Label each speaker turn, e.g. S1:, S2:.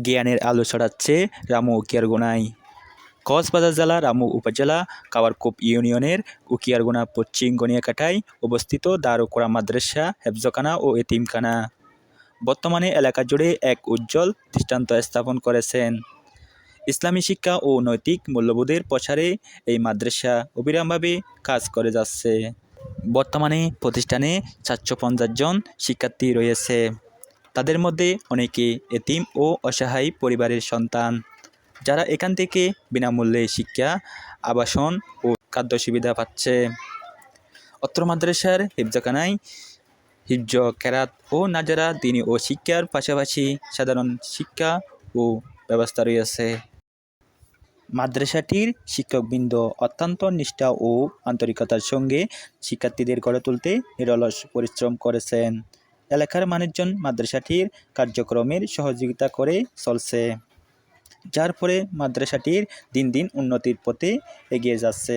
S1: জ্ঞানের আলো ছড়াচ্ছে রামু উকিয়ারগোনায়। কক্সবাজার জেলা রামু উপজেলা কাওয়ারকুপ ইউনিয়নের উকিয়ারগোনা পশ্চিম গনিয়াকাটায় অবস্থিত দারুল কোরআন মাদ্রাসা, হেফজখানা ও এতিমখানা বর্তমানে এলাকা জুড়ে এক উজ্জ্বল দৃষ্টান্ত স্থাপন করেছেন। ইসলামী শিক্ষা ও নৈতিক মূল্যবোধের প্রসারে এই মাদ্রাসা অবিরামভাবে কাজ করে যাচ্ছে। বর্তমানে প্রতিষ্ঠানে ৪৫০ জন শিক্ষার্থী রয়েছে। তাদের মধ্যে অনেকে এতিম ও অসহায় পরিবারের সন্তান, যারা এখান থেকে বিনামূল্যে শিক্ষা, আবাসন ও খাদ্য সুবিধা পাচ্ছে। অত্র মাদ্রাসার হিফজখানায় হিফজ, কেরাত ও নাজারা দ্বীনি ও শিক্ষার পাশাপাশি সাধারণ শিক্ষা ও ব্যবস্থা রয়েছে। মাদ্রাসাটির শিক্ষকবৃন্দ অত্যন্ত নিষ্ঠা ও আন্তরিকতার সঙ্গে শিক্ষার্থীদের গড়ে তুলতে নিরলস পরিশ্রম করেছেন। এলাকার মানুষজন মাদ্রাসাটির কার্যক্রমের সহযোগিতা করে চলছে, যার ফলে মাদ্রাসাটির দিন দিন উন্নতির পথে এগিয়ে যাচ্ছে।